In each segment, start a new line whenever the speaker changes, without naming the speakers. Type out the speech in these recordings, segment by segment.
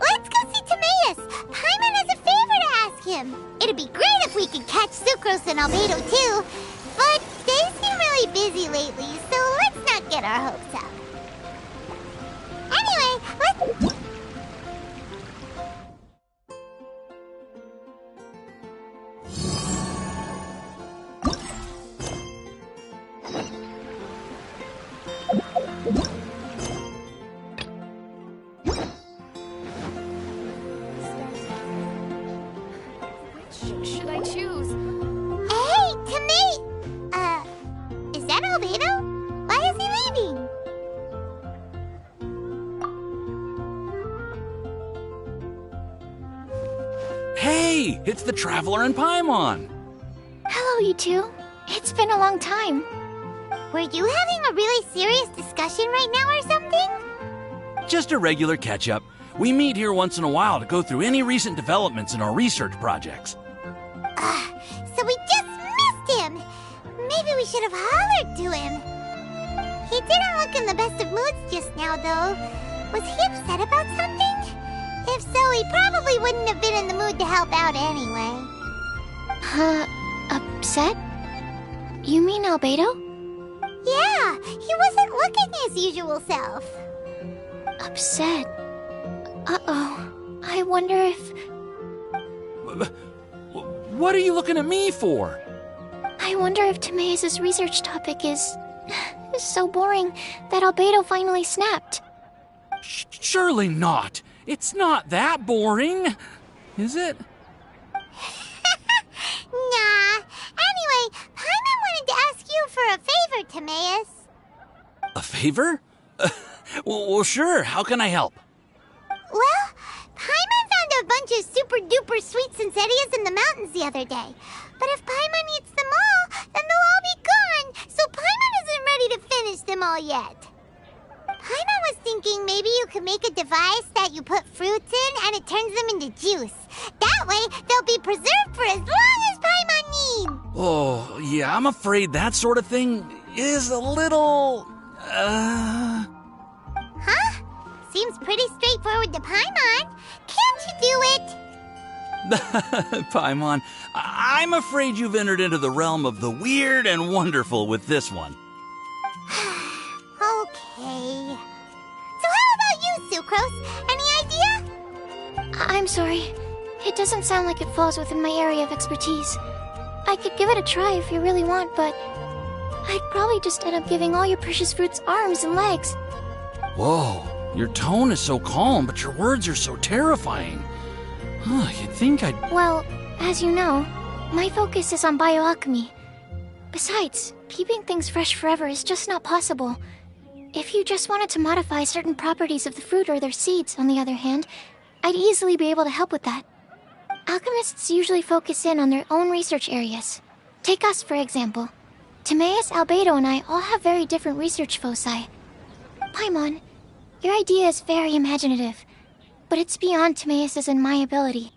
let's go see Timaeus. Paimon has a favor to ask him. It'd be great if we could catch Sucrose and Albedo too, but they seem really busy lately, so let's not get our hopes up. Anyway, let's...
Which should I choose?
Hey, Timaeus! Is that Albedo? Why is he leaving?
Hey, it's the Traveler and Paimon.
Hello, you two. It's been a long time.
Were you having a really serious discussion right now or something?
Just a regular catch-up. We meet here once in a while to go through any recent developments in our research projects.
So we just missed him. Maybe we should have hollered to him. He didn't look in the best of moods just now, though. Was he upset about something? If so, he probably wouldn't have been in the mood to help out anyway.
Upset? You mean Albedo?
Yeah, he wasn't looking his usual self.
Upset? Uh-oh. I wonder if...
What are you looking at me for?
I wonder if Timaeus' research topic is so boring that Albedo finally snapped.
Surely not. It's not that boring, is it?
Nah. Anyway, Paimon wanted to ask you for a favor, Timaeus.
A favor? Well, sure. How can I help?
Well, Paimon found a bunch of super-duper sweet Sincerias in the mountains the other day. But if Paimon eats them all, then they'll all be gone, so Paimon isn't ready to finish them all yet. Paimon was thinking maybe you could make a device that you put fruits in and it turns them into juice. That way, they'll be preserved for as long as Paimon needs.
Oh, yeah, I'm afraid that sort of thing is a little...
Huh? Seems pretty straightforward to Paimon. Can't you do it?
Paimon, I'm afraid you've entered into the realm of the weird and wonderful with this one.
Okay. So how about you, Sucrose? Any idea?
I'm sorry. It doesn't sound like it falls within my area of expertise. I could give it a try if you really want, but I'd probably just end up giving all your precious fruits arms and legs.
Whoa, your tone is so calm, but your words are so terrifying. You'd think I'd...
Well, as you know, my focus is on bioalchemy. Besides, keeping things fresh forever is just not possible. If you just wanted to modify certain properties of the fruit or their seeds, on the other hand, I'd easily be able to help with that. Alchemists usually focus in on their own research areas. Take us, for example. Timaeus, Albedo, and I all have very different research foci. Paimon, your idea is very imaginative, but it's beyond Timaeus' and my ability.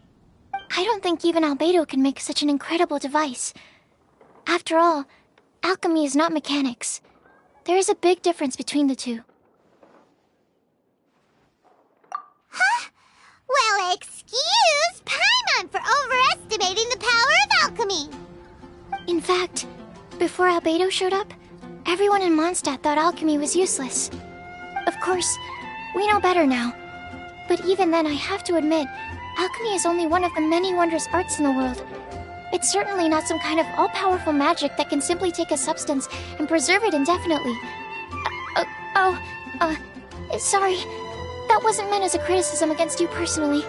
I don't think even Albedo can make such an incredible device. After all, alchemy is not mechanics. There is a big difference between the two.
Huh? Well, excuse Paimon for overestimating the power of alchemy.
In fact, before Albedo showed up, everyone in Mondstadt thought alchemy was useless. Of course, we know better now. But even then, I have to admit, alchemy is only one of the many wondrous arts in the world. It's certainly not some kind of all-powerful magic that can simply take a substance and preserve it indefinitely. Sorry. That wasn't meant as a criticism against you personally.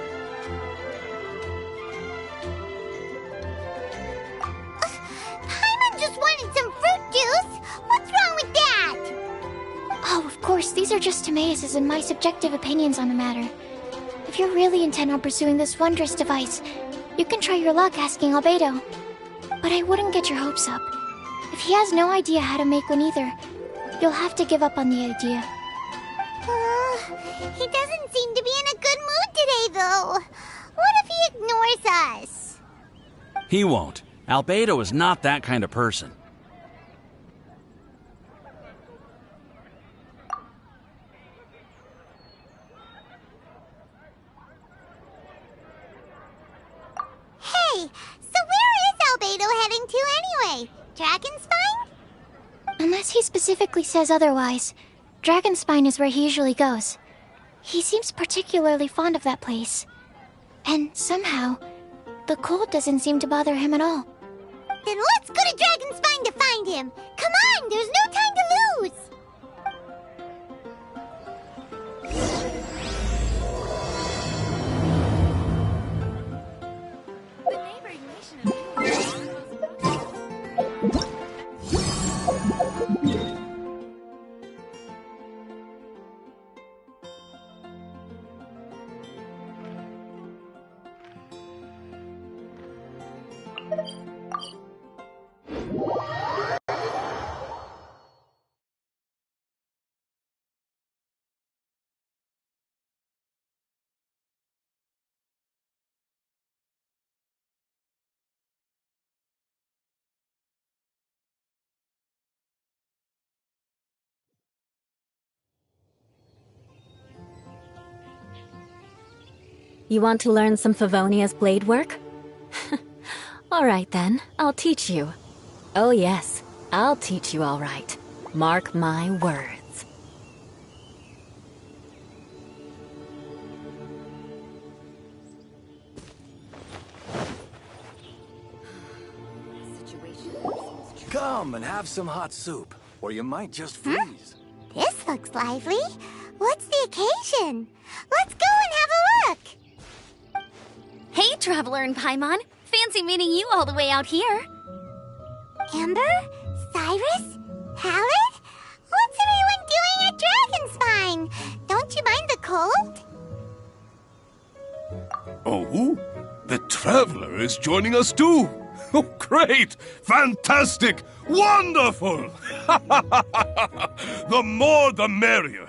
Paimon just wanted some fruit juice. What's wrong with that?
Oh, of course, these are just Timaeus' and my subjective opinions on the matter. If you're really intent on pursuing this wondrous device, you can try your luck asking Albedo. But I wouldn't get your hopes up. If he has no idea how to make one either, you'll have to give up on the idea.
He doesn't seem to be in a good mood today, though. What if he ignores us?
He won't. Albedo is not that kind of person.
going to anyway? Dragonspine?
Unless he specifically says otherwise, Dragonspine is where he usually goes. He seems particularly fond of that place. And somehow, the cold doesn't seem to bother him at all.
Then let's go to Dragonspine to find him! Come on, there's no time to lose!
The neighboring nation of
You want to learn some Favonia's blade work? Alright then, I'll teach you. Oh yes, I'll teach you all right. Mark my words.
Come and have some hot soup, or you might just freeze.
This looks lively. What's the occasion? Let's go and have a look!
Hey, Traveler and Paimon. Fancy meeting you all the way out here.
Amber? Cyrus? Halid? What's everyone doing at Dragonspine? Don't you mind the cold?
Oh? The Traveler is joining us too! Oh, great! Fantastic! Wonderful! The more the merrier.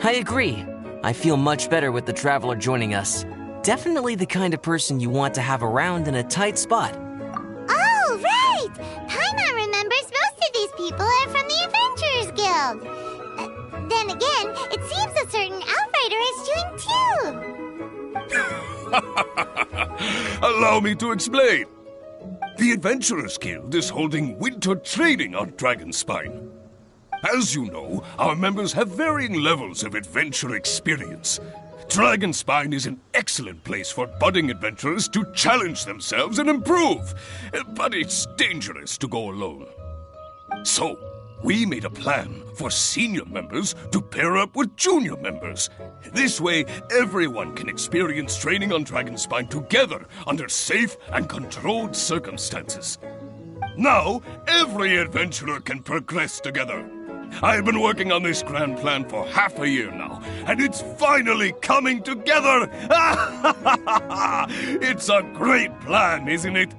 I agree. I feel much better with the Traveler joining us. Definitely the kind of person you want to have around in a tight spot.
Oh, right! Paimon remembers most of these people are from the Adventurers Guild. Then again, it seems a certain Outrider is doing too.
Allow me to explain. The Adventurers Guild is holding winter training on Dragonspine. As you know, our members have varying levels of adventure experience. Dragonspine is an excellent place for budding adventurers to challenge themselves and improve, but it's dangerous to go alone. So, we made a plan for senior members to pair up with junior members. This way, everyone can experience training on Dragonspine together under safe and controlled circumstances. Now, every adventurer can progress together. I've been working on this grand plan for half a year now, and it's finally coming together! It's a great plan, isn't it?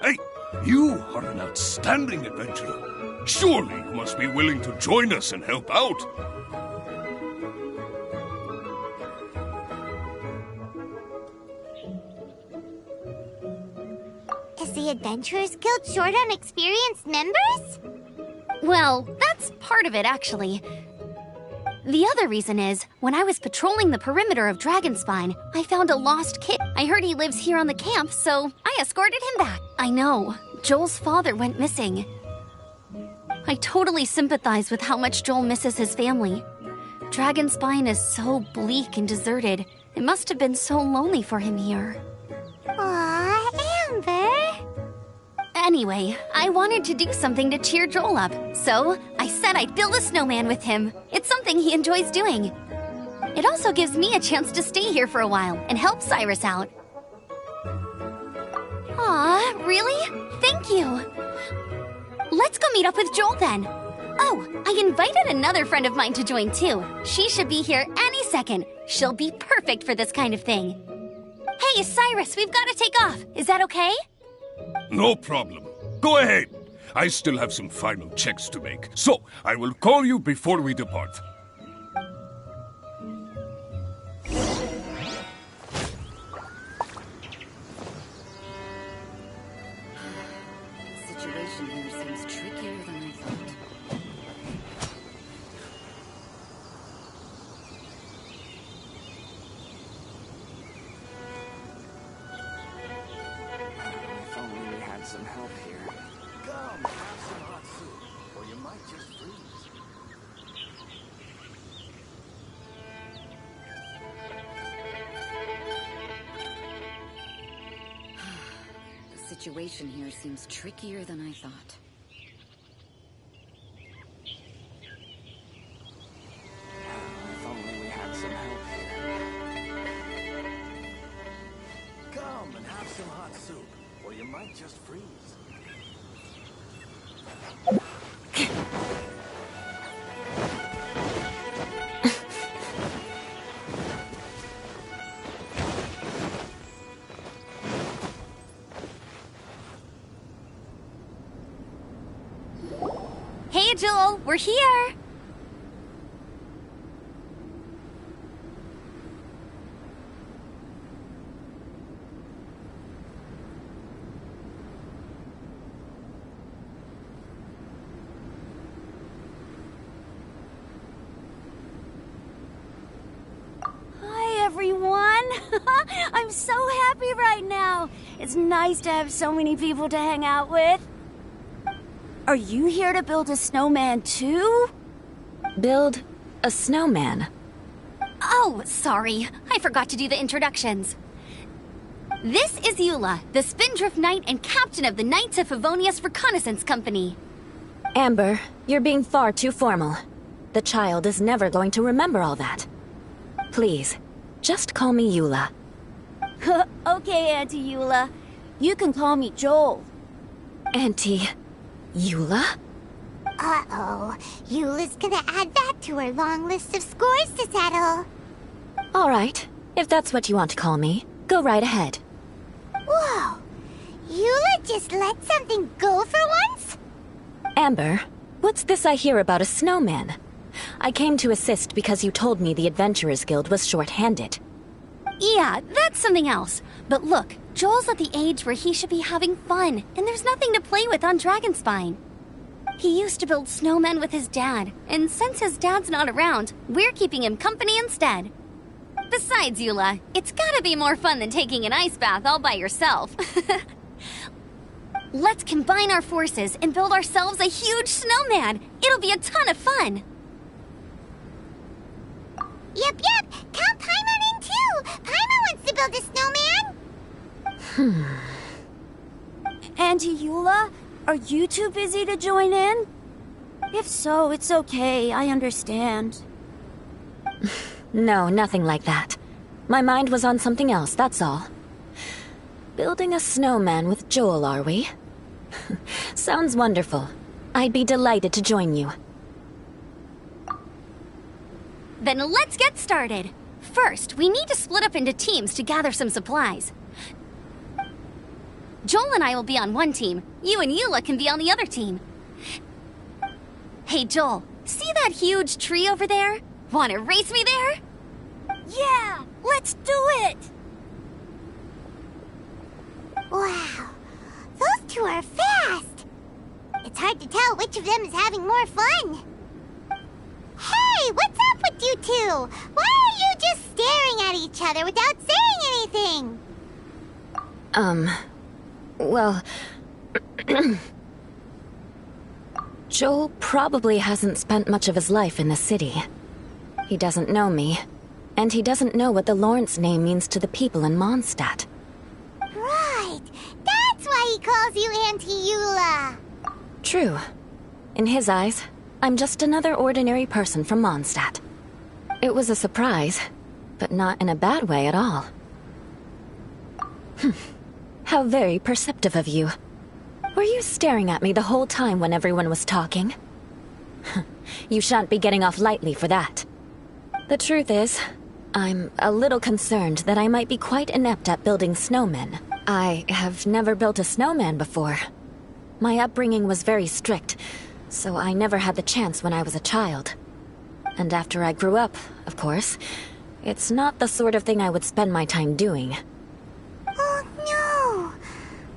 Hey, you are an outstanding adventurer. Surely you must be willing to join us and help out.
Is the Adventurers Guild short on experienced members?
Well, that's part of it, actually. The other reason is, when I was patrolling the perimeter of Dragonspine, I found a lost kid. I heard he lives here on the camp, so I escorted him back. I know, Joel's father went missing. I totally sympathize with how much Joel misses his family. Dragonspine is so bleak and deserted. It must have been so lonely for him here.
Aw, Amber.
Anyway, I wanted to do something to cheer Joel up, so I said I'd build a snowman with him. It's something he enjoys doing. It also gives me a chance to stay here for a while and help Cyrus out. Aw, really? Thank you. Let's go meet up with Joel then. Oh, I invited another friend of mine to join too. She should be here any second. She'll be perfect for this kind of thing. Hey, Cyrus, we've got to take off. Is that okay?
No problem. Go ahead. I still have some final checks to make, so I will call you before we depart.
The situation here seems trickier than I thought.
If only we had some help here.
situation here seems trickier than I thought.
If only we had some help here. Come and have some hot soup, or you might just freeze.
Hey, Joel, we're here!
Hi, everyone! I'm so happy right now! It's nice to have so many people to hang out with. Are you here to build a snowman too?
Build a snowman?
Oh, sorry. I forgot to do the introductions. This is Eula, the Spindrift Knight and captain of the Knights of Favonius Reconnaissance Company.
Amber, you're being far too formal. The child is never going to remember all that. Please, just call me Eula.
Okay, Auntie Eula. You can call me Joel.
Auntie Eula?
Uh-oh. Eula's gonna add that to her long list of scores to settle.
All right, if that's what you want to call me, go right ahead.
Whoa. Eula just let something go for once?
Amber, what's this I hear about a snowman? I came to assist because you told me the Adventurers Guild was short-handed.
Yeah, that's something else. But look, Joel's at the age where he should be having fun, and there's nothing to play with on Dragonspine. He used to build snowmen with his dad, and since his dad's not around, we're keeping him company instead. Besides, Eula, it's gotta be more fun than taking an ice bath all by yourself. Let's combine our forces and build ourselves a huge snowman. It'll be a ton of fun.
Yep. Count Paimon in too. Paimon wants to build a snowman.
Auntie Eula, are you too busy to join in? If so, it's okay. I understand.
No, nothing like that. My mind was on something else, that's all. Building a snowman with Joel, are we? Sounds wonderful. I'd be delighted to join you.
Then let's get started. First, we need to split up into teams to gather some supplies. Joel and I will be on one team. You and Eula can be on the other team. Hey, Joel, see that huge tree over there? Wanna race me there?
Yeah, let's do it!
Wow. Those two are fast. It's hard to tell which of them is having more fun. Hey, what's up with you two? Why are you just staring at each other without saying anything?
Well... Joel probably hasn't spent much of his life in the city. He doesn't know me, and he doesn't know what the Lawrence name means to the people in Mondstadt.
Right. That's why he calls you Auntie Eula.
True. In his eyes, I'm just another ordinary person from Mondstadt. It was a surprise, but not in a bad way at all. How very perceptive of you. Were you staring at me the whole time when everyone was talking? You shan't be getting off lightly for that. The truth is, I'm a little concerned that I might be quite inept at building snowmen. I have never built a snowman before. My upbringing was very strict, so I never had the chance when I was a child. And after I grew up, of course, it's not the sort of thing I would spend my time doing.
Oh no!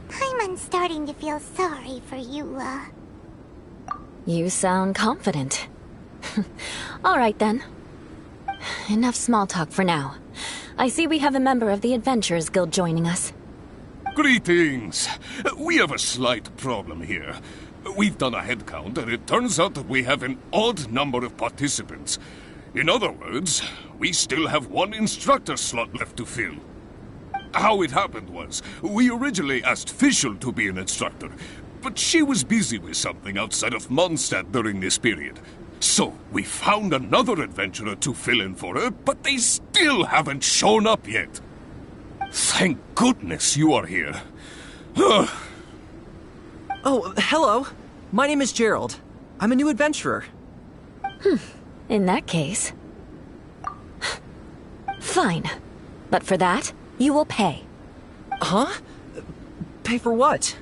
Paimon's starting to feel sorry for Eula.
You sound confident. All right then. Enough small talk for now. I see we have a member of the Adventurers Guild joining us.
Greetings. We have a slight problem here. We've done a head count, and it turns out that we have an odd number of participants. In other words, we still have one instructor slot left to fill. How it happened was, we originally asked Fischl to be an instructor, but she was busy with something outside of Mondstadt during this period. So, we found another adventurer to fill in for her, but they still haven't shown up yet. Thank goodness you are here.
Oh, hello. My name is Gerald. I'm a new adventurer.
In that case... Fine. But for that, you will pay.
Huh? Pay for what?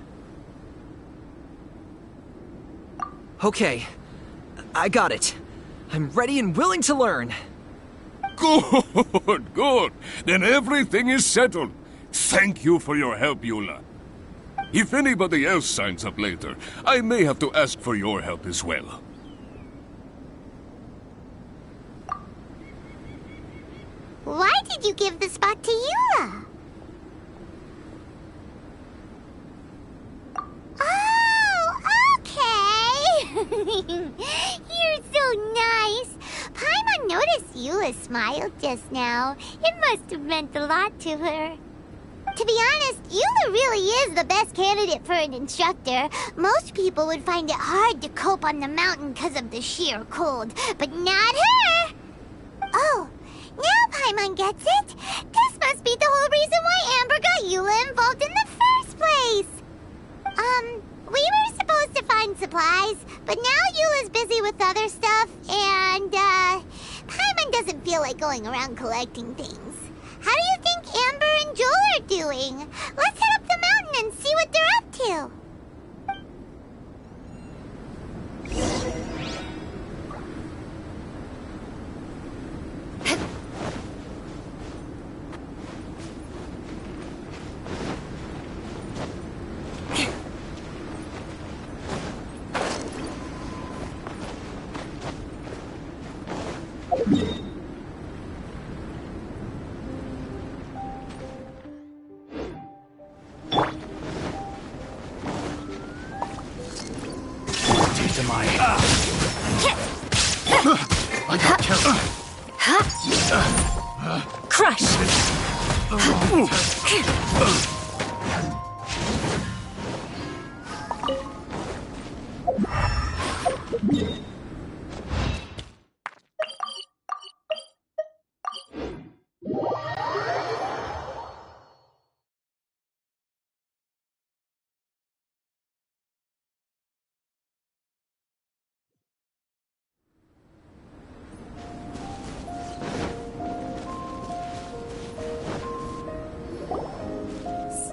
Okay. I got it. I'm ready and willing to learn.
Good, good. Then everything is settled. Thank you for your help, Eula. If anybody else signs up later, I may have to ask for your help as well.
Why did you give the spot to Eula? Oh, okay. You're so nice. Paimon noticed Eula smiled just now. It must have meant a lot to her. To be honest, Eula really is the best candidate for an instructor. Most people would find it hard to cope on the mountain because of the sheer cold, but not her! Oh, now Paimon gets it. This must be the whole reason why Amber got Eula involved in the first place. We were supposed to find supplies, but now Eula's busy with other stuff, and, Paimon doesn't feel like going around collecting things. How do you think Amber and Joel are doing? Let's head up the mountain and see what they're up to.
I got killed.
Crush!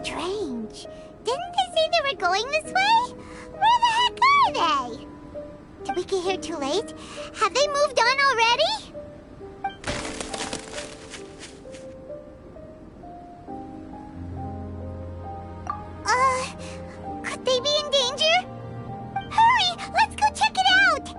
Strange. Didn't they say they were going this way? Where the heck are they? Did we get here too late? Have they moved on already? Could they be in danger? Hurry! Let's go check it out!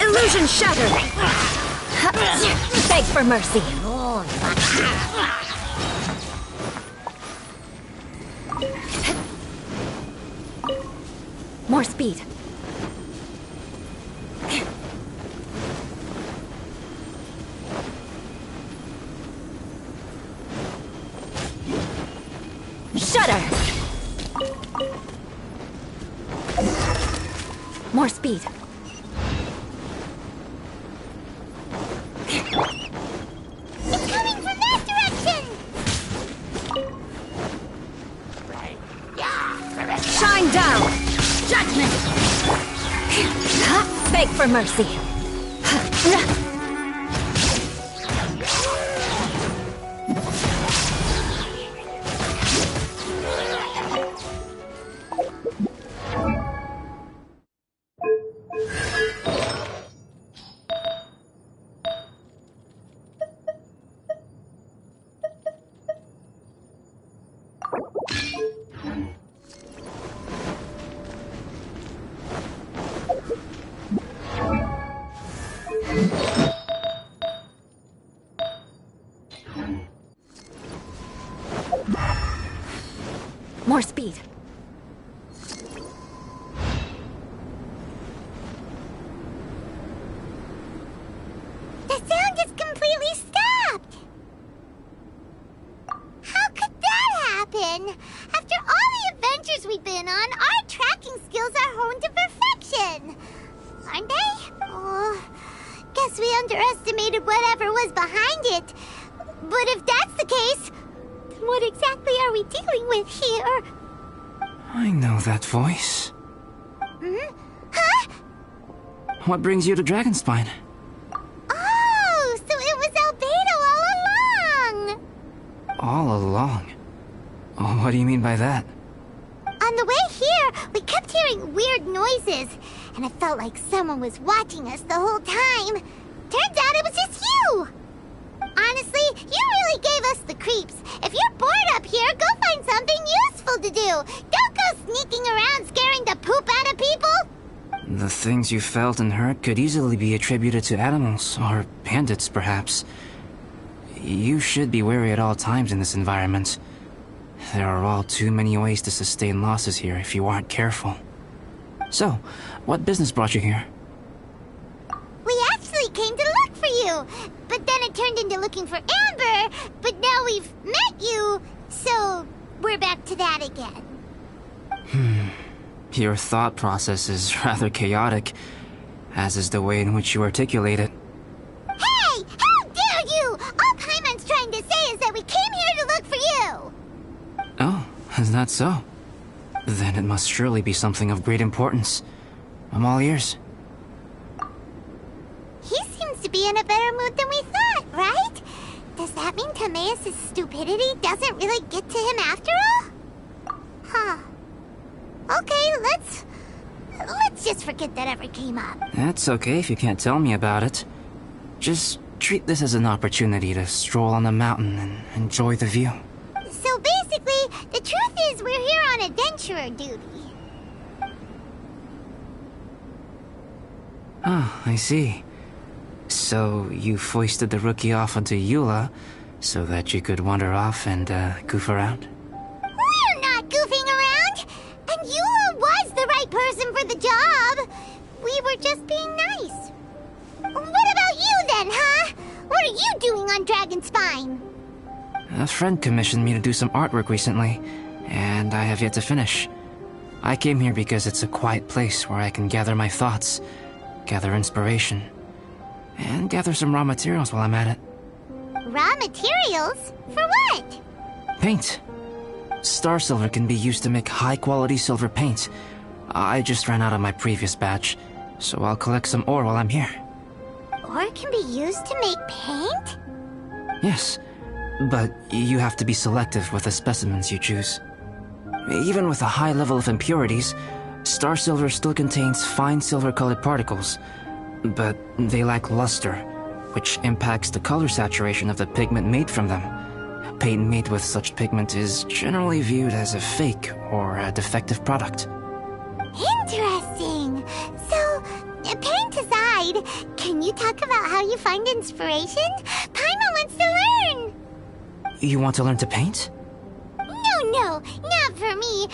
Illusion shattered! Beg for mercy. More speed. Shudder! More speed.
It's coming from that direction!
Shine down! Judgment! Beg for mercy. More speed.
The sound just completely stopped! How could that happen? After all the adventures we've been on, our tracking skills are honed to perfection! Aren't they? Oh, guess we underestimated whatever was behind it. But if that's the case, then what exactly are we dealing with here?
I know that voice.
Hmm? Huh?
What brings you to Dragonspine?
Oh, so it was Albedo all along!
All along? Oh, what do you mean by that?
On the way here, we kept hearing weird noises, and it felt like someone was watching us the whole time. Turns out it was just you! Honestly, you really gave us the creeps. If you're bored up here, go find something useful to do. Don't go sneaking around scaring the poop out of people.
The things you felt and heard could easily be attributed to animals, or bandits, perhaps. You should be wary at all times in this environment. There are all too many ways to sustain losses here if you aren't careful. So, what business brought you here?
We actually came to look for you, but then it turned into looking for Amber, but now we've met you, so we're back to that again.
Your thought process is rather chaotic, as is the way in which you articulate it.
Hey! How dare you! All Paimon's trying to say is that we came here to look for you!
Oh, is that so? Then it must surely be something of great importance. I'm all ears.
He seems to be in a better mood than we thought, right? Does that mean Timaeus' stupidity doesn't really get to him after all? Huh. Okay, let's just forget that ever came up.
That's okay if you can't tell me about it. Just treat this as an opportunity to stroll on the mountain and enjoy the view.
So basically, the truth is we're here on adventurer duty.
Oh, I see. So you foisted the rookie off onto Eula so that you could wander off and goof around?
We're not goofing around! And Eula was the right person for the job! We were just being nice. What about you then, huh? What are you doing on Dragonspine?
A friend commissioned me to do some artwork recently, and I have yet to finish. I came here because it's a quiet place where I can gather my thoughts, gather inspiration, and gather some raw materials while I'm at it.
Raw materials? For what?
Paint. Star silver can be used to make high-quality silver paint. I just ran out of my previous batch, so I'll collect some ore while I'm here.
Ore can be used to make paint?
Yes, but you have to be selective with the specimens you choose. Even with a high level of impurities, star silver still contains fine silver-colored particles, but they lack luster, which impacts the color saturation of the pigment made from them. Paint made with such pigment is generally viewed as a fake or a defective product.
Interesting. So, paint aside, can you talk about how you find inspiration? Paimon wants to learn.
You want to learn to paint?
No, not for me.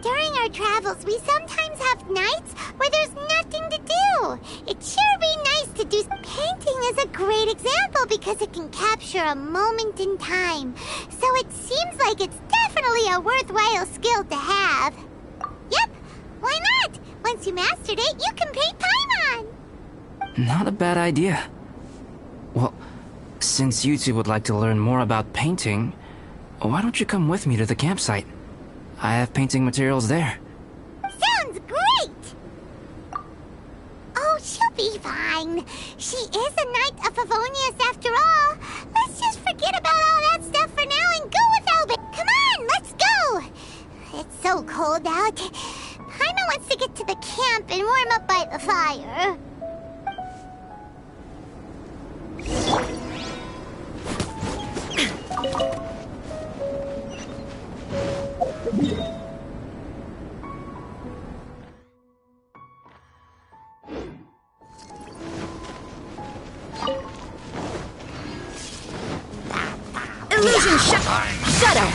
During our travels, we sometimes have nights where there's nothing to do. It'd sure be nice to do. Painting is a great example because it can capture a moment in time. So it seems like it's definitely a worthwhile skill to have. Yep, why not? Once you mastered it, you can paint Paimon.
Not a bad idea. Well, since you two would like to learn more about painting, why don't you come with me to the campsite? I have painting materials there.
Sounds great! Oh, she'll be fine. She is a Knight of Favonius after all. Let's just forget about all that stuff for now and go with Albert. Come on, let's go! It's so cold out. Paimon wants to get to the camp and warm up by the fire.
Illusion Shadow!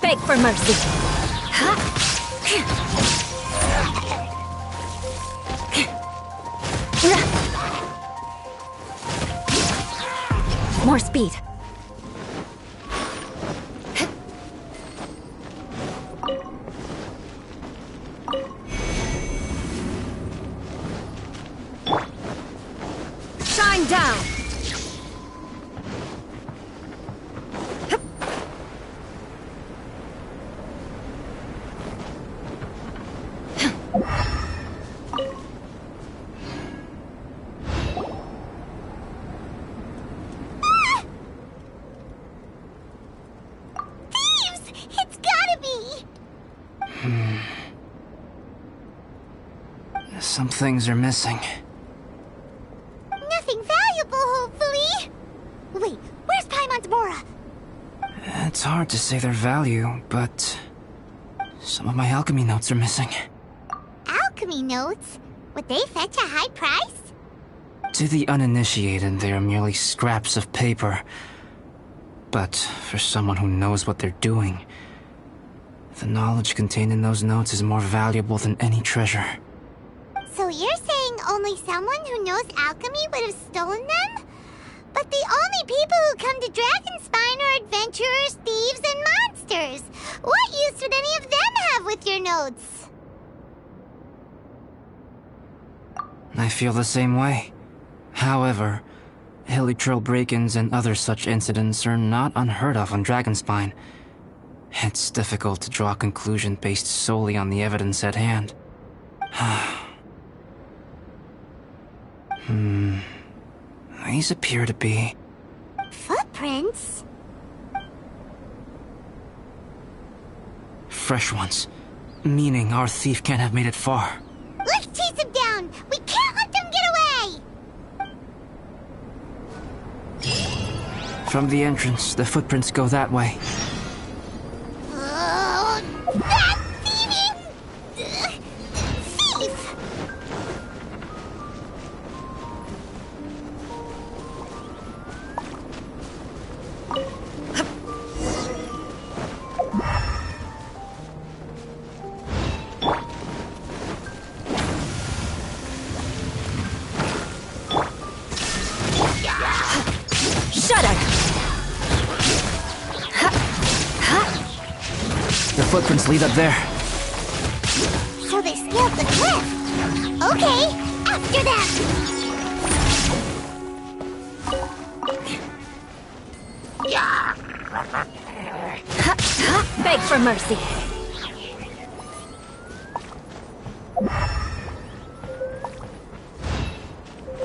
Beg for mercy. More speed. Shine down.
Some things are missing.
Nothing valuable, hopefully. Wait, where's Paimon's Mora?
It's hard to say their value, but some of my alchemy notes are missing.
Alchemy notes? Would they fetch a high price?
To the uninitiated, they are merely scraps of paper. But for someone who knows what they're doing, the knowledge contained in those notes is more valuable than any treasure.
So you're saying only someone who knows alchemy would have stolen them? But the only people who come to Dragonspine are adventurers, thieves, and monsters. What use would any of them have with your notes?
I feel the same way. However, hilly trail break-ins and other such incidents are not unheard of on Dragonspine. It's difficult to draw a conclusion based solely on the evidence at hand. These appear to be...
Footprints?
fresh ones. Meaning our thief can't have made it far.
Let's chase him down! We can't let them get away!
From the entrance, the footprints go that way.
That thieving... thief!
The footprints lead up there.
So they scaled the cliff. Okay, after them!
Beg for mercy.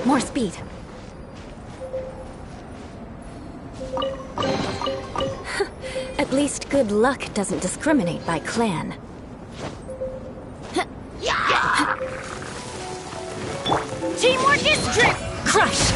More speed. At least good luck doesn't discriminate by clan.
Teamwork is strength!
Crush!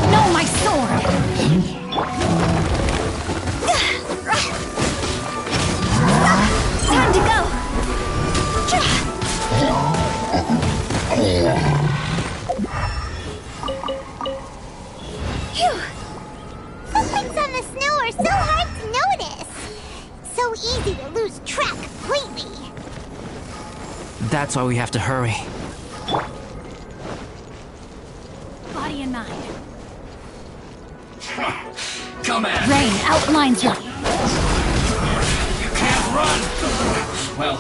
No, my sword! Time to go!
Footprints on the snow are so hard to notice. So easy to lose track completely.
That's why we have to hurry.
Body and mind.
Come at
Rain outlines your
You can't run! Well,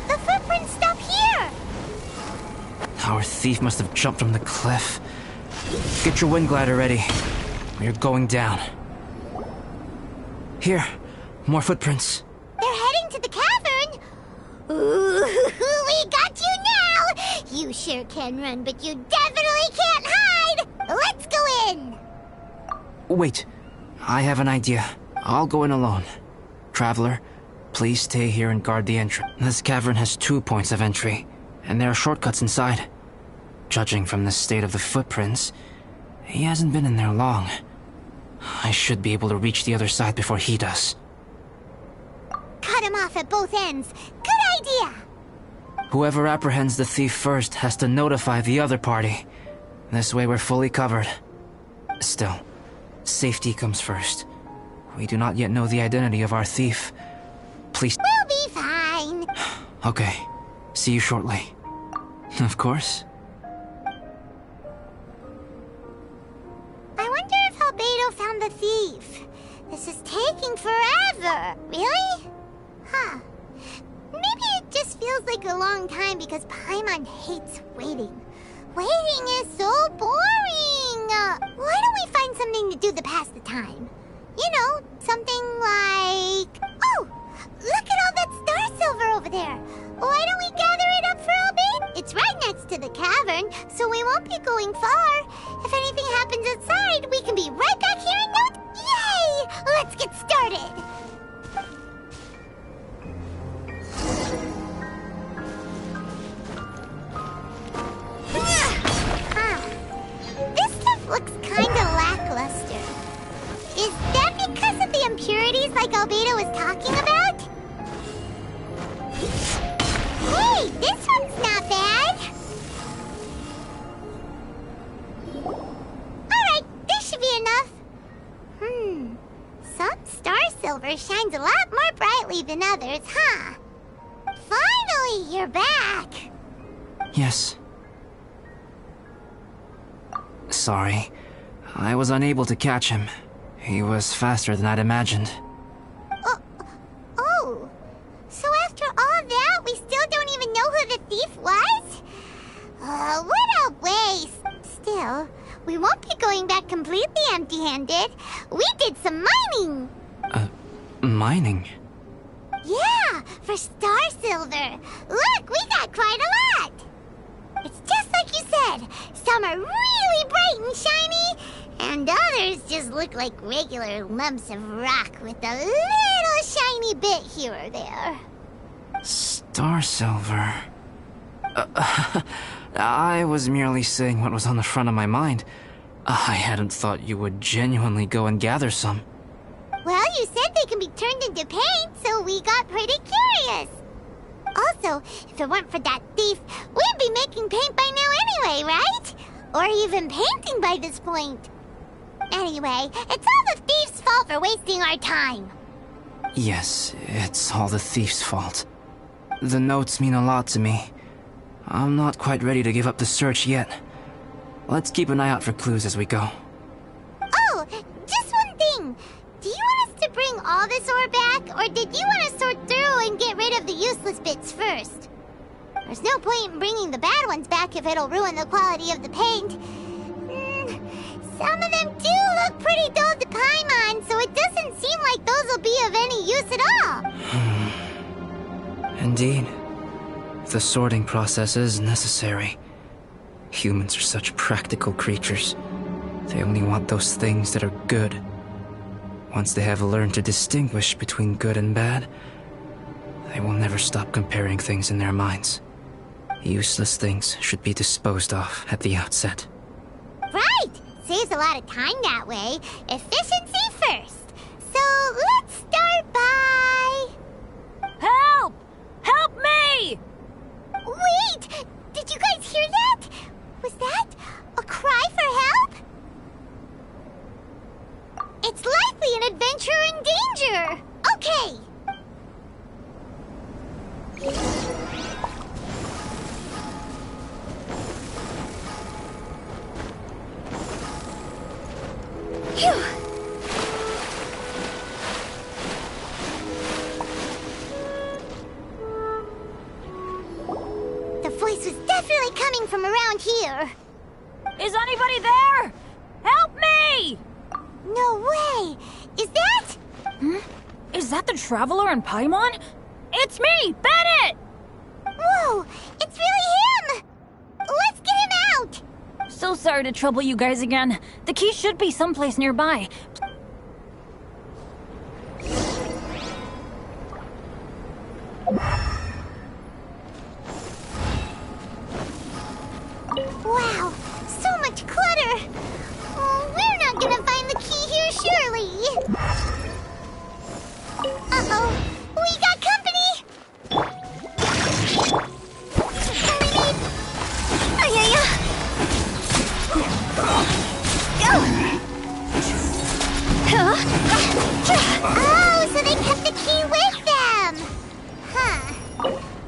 The footprints stop here!
Our thief must have jumped from the cliff. Get your wind glider ready. We're going down. Here, more footprints.
They're heading to the cavern! Ooh, we got you now! You sure can run, but you definitely can't hide! Let's go in!
Wait, I have an idea. I'll go in alone. Traveler, please stay here and guard the entrance. This cavern has 2 points of entry, and there are shortcuts inside. Judging from the state of the footprints, he hasn't been in there long. I should be able to reach the other side before he does.
Cut him off at both ends. Good idea!
Whoever apprehends the thief first has to notify the other party. This way we're fully covered. Still, safety comes first. We do not yet know the identity of our thief. Please...
We'll be fine.
Okay. See you shortly. Of course.
I wonder if Albedo found the thief. This is taking forever. Really? Huh. Maybe it just feels like a long time because Paimon hates waiting. Waiting is so boring. Why don't we find something to do to pass the time? You know, something like... Oh! Look at all that star silver over there. Why don't we gather it up for Albedo? It's right next to the cavern, so we won't be going far. If anything happens outside, we can be right back here in no... Yay! Let's get started! This stuff looks kinda lackluster. Is that because of the impurities like Albedo was talking about? Hey, this one's not bad! Alright, this should be enough. Some star silver shines a lot more brightly than others, huh? Finally, you're back!
Yes. Sorry. I was unable to catch him. He was faster than I'd imagined.
Oh. So after all that, we still don't even know who the thief was? What a waste. Still, we won't be going back completely empty-handed. We did some mining.
Mining?
Yeah, for star silver. Look, we got quite a lot. It's just like you said. Some are really bright and shiny, and others just look like regular lumps of rock with a little shiny bit here or there.
Star silver. I was merely saying what was on the front of my mind. I hadn't thought you would genuinely go and gather some.
Well, you said they can be turned into paint, so we got pretty curious. Also, if it weren't for that thief, we'd be making paint by now anyway, right? Or even painting by this point. Anyway, it's all the thief's fault for wasting our time.
Yes, it's all the thief's fault. The notes mean a lot to me. I'm not quite ready to give up the search yet. Let's keep an eye out for clues as we go.
Oh, just one thing. Do you want us to bring all this ore back, or did you want to sort through and get rid of the useless bits first? There's no point in bringing the bad ones back if it'll ruin the quality of the paint. Some of them do look pretty dull to Paimon, so it doesn't seem like those will be of any use at all.
Indeed. The sorting process is necessary. Humans are such practical creatures. They only want those things that are good. Once they have learned to distinguish between good and bad, they will never stop comparing things in their minds. Useless things should be disposed of at the outset.
Right! Saves a lot of time that way. Efficiency first. So let's start by...
Help! Help me!
Wait! Did you guys hear that? Was that a cry for help? It's likely an adventurer in danger! Okay! really coming from around here.
Is anybody there? Help me!
No way! Is that?
Is that the Traveler and Paimon? It's me, Bennett!
Whoa! It's really him! Let's get him out!
So sorry to trouble you guys again. The key should be someplace nearby.
Wow, so much clutter! Oh, we're not gonna find the key here, surely! Uh-oh, we got company! We need... Ay-ya-ya! Go! Oh, so they kept the key with them! Huh.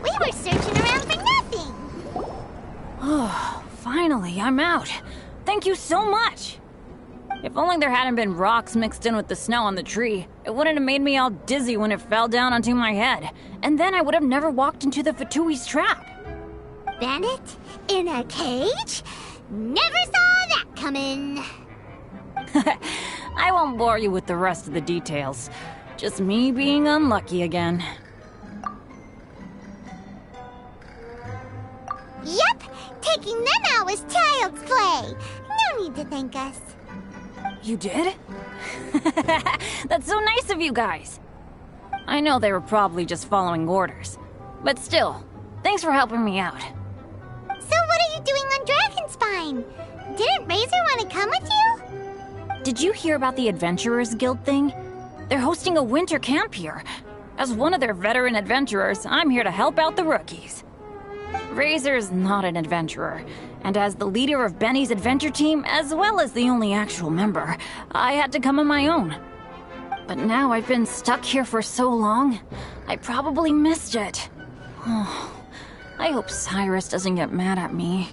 We were searching around for nothing!
Oh, finally, I'm out. Thank you so much. If only there hadn't been rocks mixed in with the snow on the tree, it wouldn't have made me all dizzy when it fell down onto my head. And then I would have never walked into the Fatui's trap.
Bennett? In a cage? Never saw that coming.
I won't bore you with the rest of the details. Just me being unlucky again.
Yep, taking them out was child's play. No need to thank us.
You did? That's so nice of you guys. I know they were probably just following orders. But still, thanks for helping me out.
So what are you doing on Dragonspine? Didn't Razor want to come with you?
Did you hear about the Adventurers Guild thing? They're hosting a winter camp here. As one of their veteran adventurers, I'm here to help out the rookies. Razor's not an adventurer, and as the leader of Benny's adventure team, as well as the only actual member, I had to come on my own. But now I've been stuck here for so long, I probably missed it. Oh, I hope Cyrus doesn't get mad at me.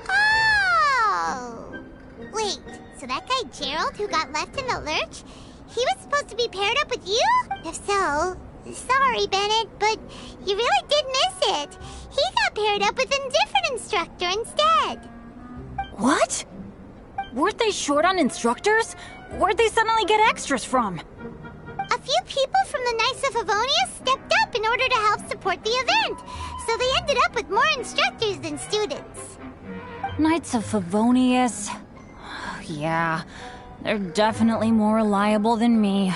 Oh! Wait, so that guy Gerald who got left in the lurch, he was supposed to be paired up with you? If so, sorry, Bennett, but you really did miss it. He got paired up with a different instructor instead.
What? Weren't they short on instructors? Where'd they suddenly get extras from?
A few people from the Knights of Favonius stepped up in order to help support the event, so they ended up with more instructors than students.
Knights of Favonius? Yeah, they're definitely more reliable than me.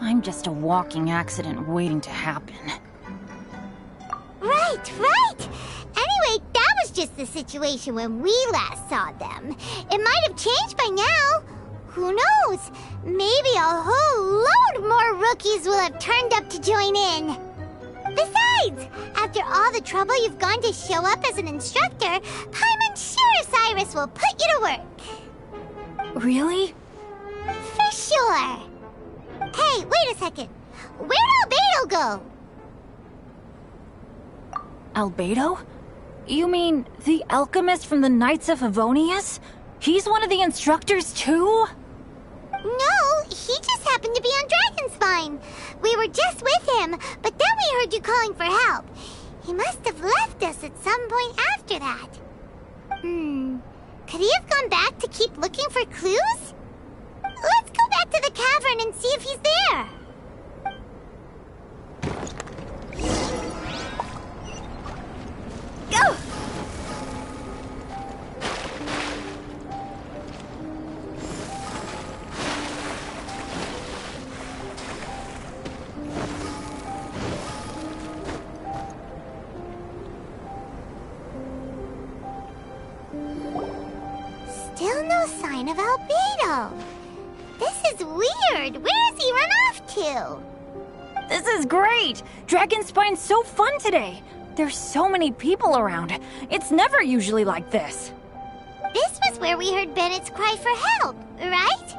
I'm just a walking accident waiting to happen.
Right, right! Anyway, that was just the situation when we last saw them. It might have changed by now. Who knows? Maybe a whole load more rookies will have turned up to join in. Besides, after all the trouble you've gone to show up as an instructor, I'm sure Cyrus will put you to work.
Really?
For sure. Hey, wait a second. Where'd Albedo go?
Albedo? You mean the alchemist from the Knights of Favonius? He's one of the instructors too?
No, he just happened to be on Dragonspine. We were just with him, but then we heard you calling for help. He must have left us at some point after that. Could he have gone back to keep looking for clues? Let's go back to the cavern and see if he's there. Go! Still no sign of Albedo. This is weird. Where has he run off to?
This is great! Dragonspine's so fun today! There's so many people around. It's never usually like this.
This was where we heard Bennett's cry for help, right?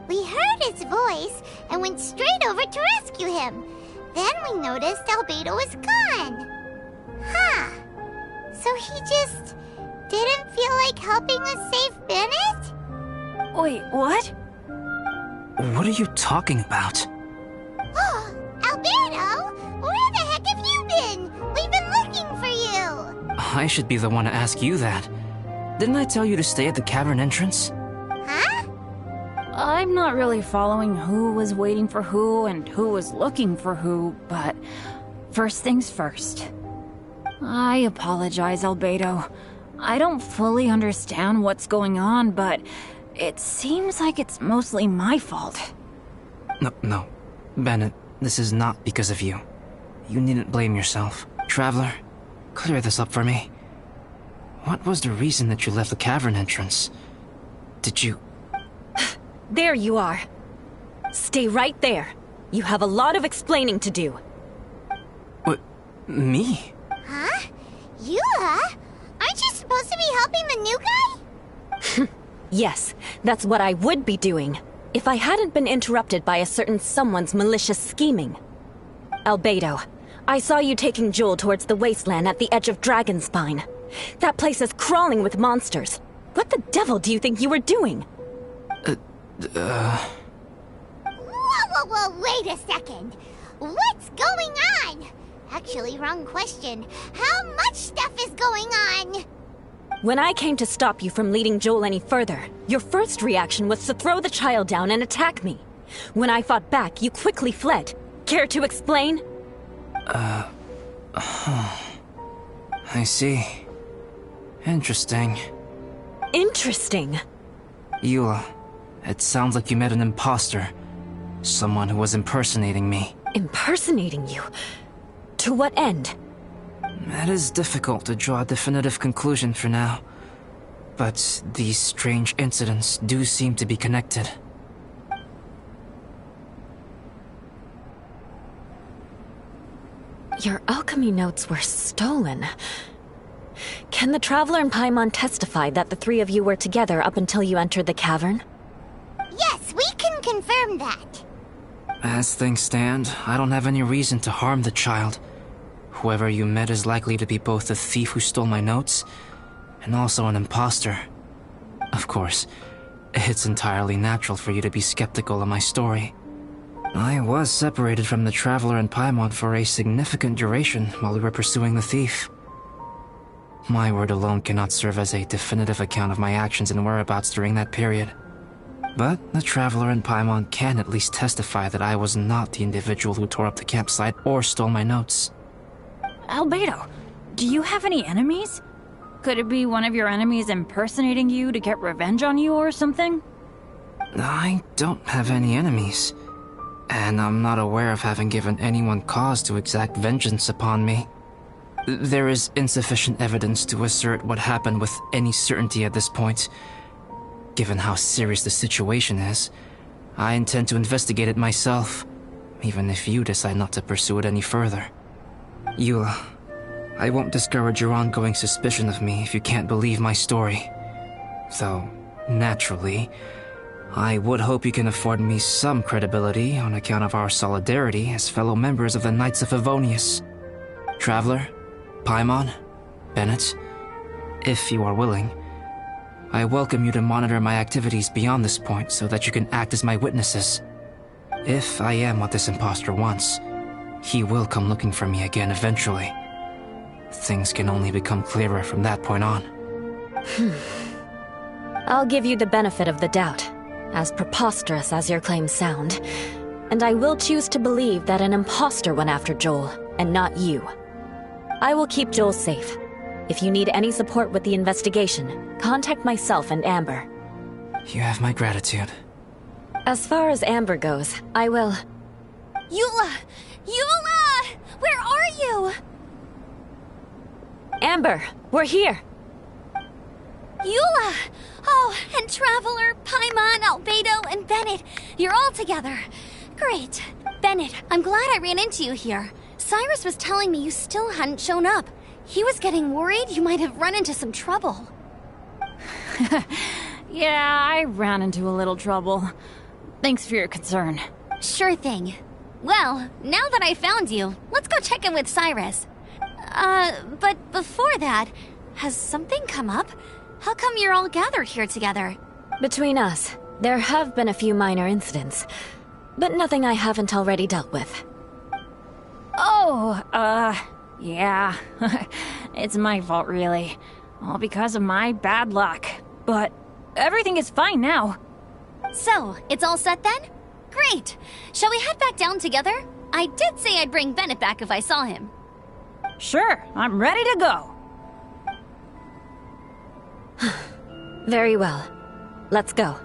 We heard his voice and went straight over to rescue him. Then we noticed Albedo was gone. Huh. So he just didn't feel like helping us save Bennett?
Wait, what?
What are you talking about?
Oh, Albedo! Where the heck have you been?
I should be the one to ask you that. Didn't I tell you to stay at the cavern entrance?
Huh?
I'm not really following who was waiting for who and who was looking for who, but first things first. I apologize, Albedo. I don't fully understand what's going on, but it seems like it's mostly my fault.
No. Bennett, this is not because of you. You needn't blame yourself. Traveler, clear this up for me. What was the reason that you left the cavern entrance? Did you...
There you are. Stay right there. You have a lot of explaining to do.
What? Me?
Huh? Eula? Aren't you supposed to be helping the new guy?
Yes, that's what I would be doing, if I hadn't been interrupted by a certain someone's malicious scheming. Albedo, I saw you taking Joel towards the wasteland at the edge of Dragonspine. That place is crawling with monsters. What the devil do you think you were doing?
Whoa, wait a second. What's going on? Actually, wrong question. How much stuff is going on?
When I came to stop you from leading Joel any further, your first reaction was to throw the child down and attack me. When I fought back, you quickly fled. Care to explain?
I see. Interesting.
Interesting?
Eula, it sounds like you met an imposter. Someone who was impersonating me.
Impersonating you? To what end?
It is difficult to draw a definitive conclusion for now. But these strange incidents do seem to be connected.
Your alchemy notes were stolen. Can the Traveler and Paimon testify that the three of you were together up until you entered the cavern?
Yes, we can confirm that.
As things stand, I don't have any reason to harm the child. Whoever you met is likely to be both the thief who stole my notes, and also an imposter. Of course, it's entirely natural for you to be skeptical of my story. I was separated from the Traveler and Paimon for a significant duration while we were pursuing the thief. My word alone cannot serve as a definitive account of my actions and whereabouts during that period. But the Traveler and Paimon can at least testify that I was not the individual who tore up the campsite or stole my notes.
Albedo, do you have any enemies? Could it be one of your enemies impersonating you to get revenge on you or something?
I don't have any enemies. And I'm not aware of having given anyone cause to exact vengeance upon me. There is insufficient evidence to assert what happened with any certainty at this point. Given how serious the situation is, I intend to investigate it myself, even if you decide not to pursue it any further. Eula, I won't discourage your ongoing suspicion of me if you can't believe my story. Though, naturally, I would hope you can afford me some credibility on account of our solidarity as fellow members of the Knights of Favonius. Traveler, Paimon, Bennett, if you are willing, I welcome you to monitor my activities beyond this point so that you can act as my witnesses. If I am what this imposter wants, he will come looking for me again eventually. Things can only become clearer from that point on.
I'll give you the benefit of the doubt, as preposterous as your claims sound. And I will choose to believe that an imposter went after Joel, and not you. I will keep Joel safe. If you need any support with the investigation, contact myself and Amber.
You have my gratitude.
As far as Amber goes, I will...
Eula! Eula! Where are you?
Amber, we're here!
Eula! Oh, and Traveler, Paimon, Albedo, and Bennett. You're all together. Great. Bennett, I'm glad I ran into you here. Cyrus was telling me you still hadn't shown up. He was getting worried you might have run into some trouble.
Yeah, I ran into a little trouble. Thanks for your concern.
Sure thing. Well, now that I found you, let's go check in with Cyrus. But before that, has something come up? How come you're all gathered here together?
Between us, there have been a few minor incidents, but nothing I haven't already dealt with.
Oh,
Yeah, it's my fault really. All because of my bad luck. But everything is fine now.
So, it's all set then? Great! Shall we head back down together? I did say I'd bring Bennett back if I saw him.
Sure, I'm ready to go.
Very well. Let's go.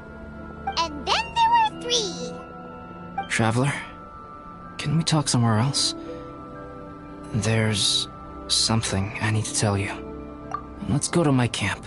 And then there were 3.
Traveler, can we talk somewhere else? There's something I need to tell you. Let's go to my camp.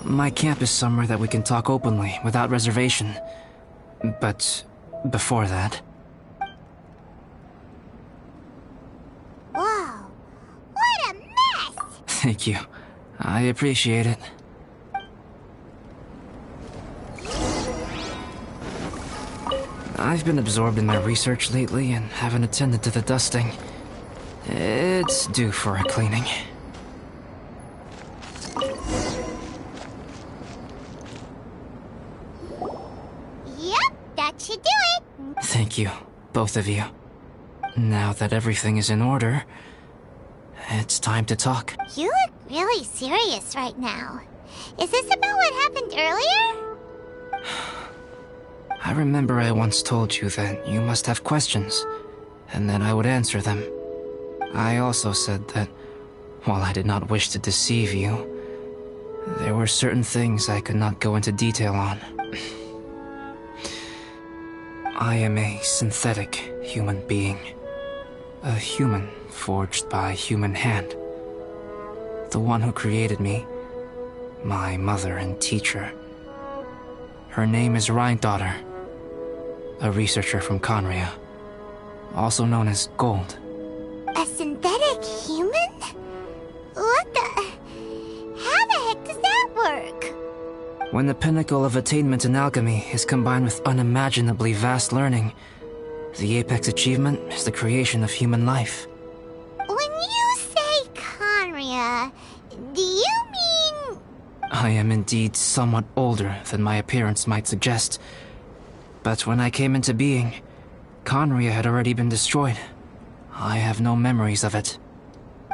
My camp is somewhere that we can talk openly, without reservation. But before that...
Whoa! What a mess!
Thank you. I appreciate it. I've been absorbed in my research lately and haven't attended to the dusting. It's due for a cleaning.
Should do it.
Thank you, both of you. Now that everything is in order, it's time to talk.
You look really serious right now. Is this about what happened earlier?
I remember I once told you that you must have questions, and that I would answer them. I also said that, while I did not wish to deceive you, there were certain things I could not go into detail on. I am a synthetic human being. A human forged by human hand. The one who created me, my mother and teacher. Her name is Rhine-daughter, a researcher from Conria, also known as Gold.
A synthetic human? What the... How the heck does that work?
When the pinnacle of attainment in alchemy is combined with unimaginably vast learning, the apex achievement is the creation of human life.
When you say Conria, do you mean...
I am indeed somewhat older than my appearance might suggest. But when I came into being, Conria had already been destroyed. I have no memories of it.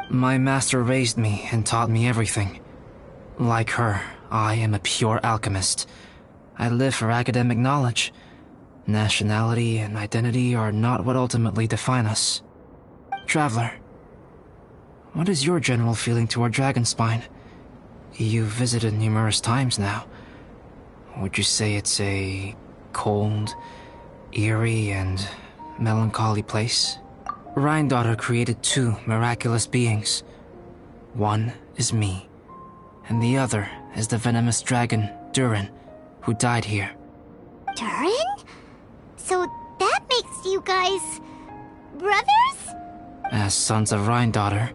My master raised me and taught me everything. Like her, I am a pure alchemist. I live for academic knowledge. Nationality and identity are not what ultimately define us. Traveler, what is your general feeling toward Dragonspine? You've visited numerous times now. Would you say it's a cold, eerie, and melancholy place? Rhine-daughter created 2 miraculous beings. One is me, and the other is the venomous dragon, Durin, who died here.
Durin? So that makes you guys... brothers?
As sons of Rhine-daughter,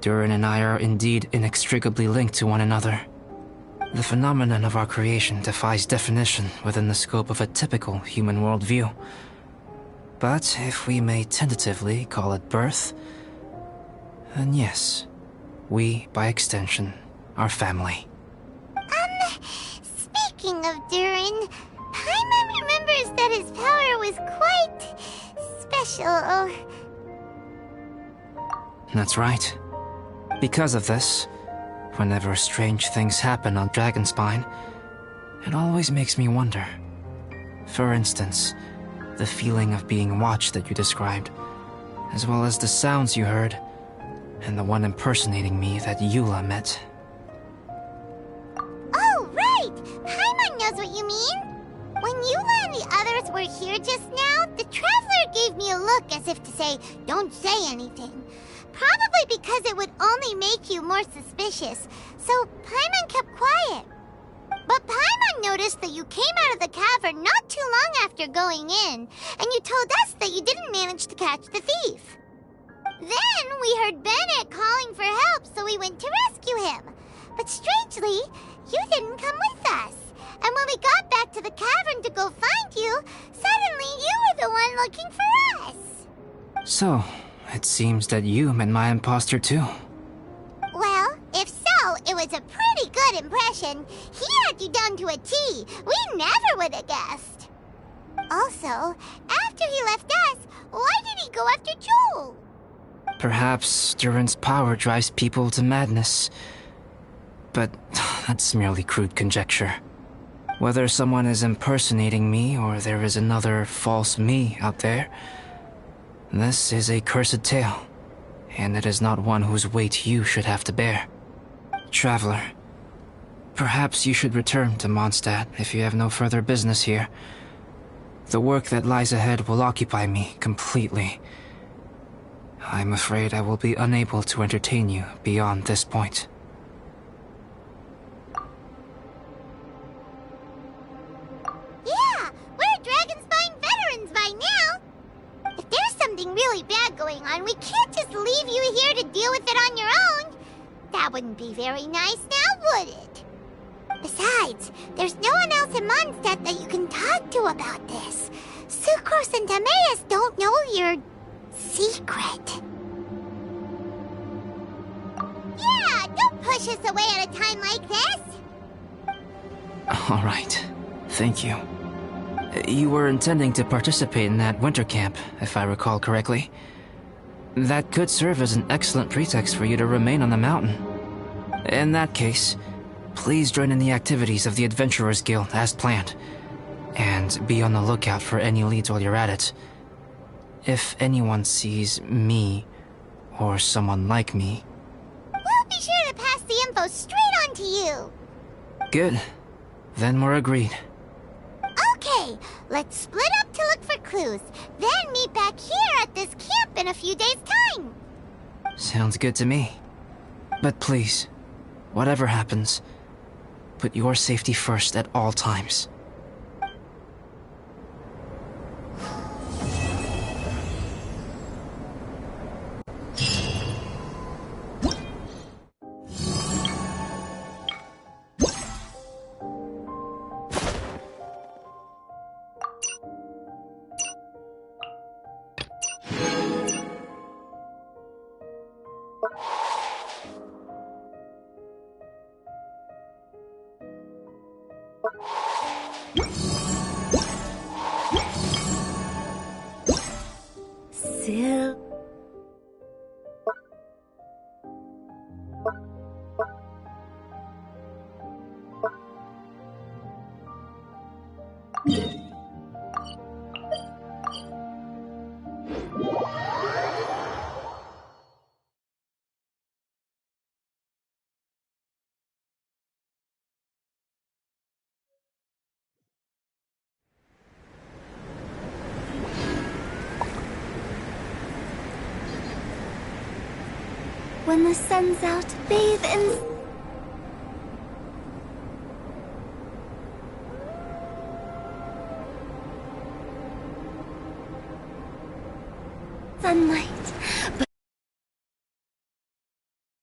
Durin and I are indeed inextricably linked to one another. The phenomenon of our creation defies definition within the scope of a typical human worldview. But if we may tentatively call it birth, then yes, we, by extension, are family.
Speaking of Durin, Paimon remembers that his power was quite special.
That's right. Because of this, whenever strange things happen on Dragonspine, it always makes me wonder. For instance, the feeling of being watched that you described, as well as the sounds you heard, and the one impersonating me that Eula met.
Oh, right! Paimon knows what you mean! When Eula and the others were here just now, the Traveler gave me a look as if to say, don't say anything. Probably because it would only make you more suspicious, so Paimon kept quiet. But Paimon noticed that you came out of the cavern not too long after going in, and you told us that you didn't manage to catch the thief. Then we heard Bennett calling for help, so we went to rescue him. But strangely, you didn't come with us. And when we got back to the cavern to go find you, suddenly you were the one looking for us.
So, it seems that you met my imposter too.
Well, if so, it was a pretty good impression. He had you down to a T. We never would have guessed. Also, after he left us, why did he go after Joel?
Perhaps Durin's power drives people to madness. But that's merely crude conjecture. Whether someone is impersonating me or there is another false me out there, this is a cursed tale, and it is not one whose weight you should have to bear. Traveler, perhaps you should return to Mondstadt if you have no further business here. The work that lies ahead will occupy me completely. I'm afraid I will be unable to entertain you beyond this point.
Yeah, we're Dragonspine veterans by now. If there's something really bad going on, we can't just leave you here to deal with it on your own. That wouldn't be very nice now, would it? Besides, there's no one else in Mondstadt that you can talk to about this. Sucrose and Timaeus don't know your secret. Yeah, don't push us away at a time like this.
All right. Thank you. You were intending to participate in that winter camp, if I recall correctly. That could serve as an excellent pretext for you to remain on the mountain. In that case, please join in the activities of the Adventurers Guild as planned. And be on the lookout for any leads while you're at it. If anyone sees me, or someone like me...
We'll be sure to pass the info straight on to you.
Good. Then we're agreed.
Okay, let's split up to look for clues, then meet back here at this camp in a few days' time.
Sounds good to me. But please, whatever happens, put your safety first at all times.
When the sun's out, bathe in... sunlight.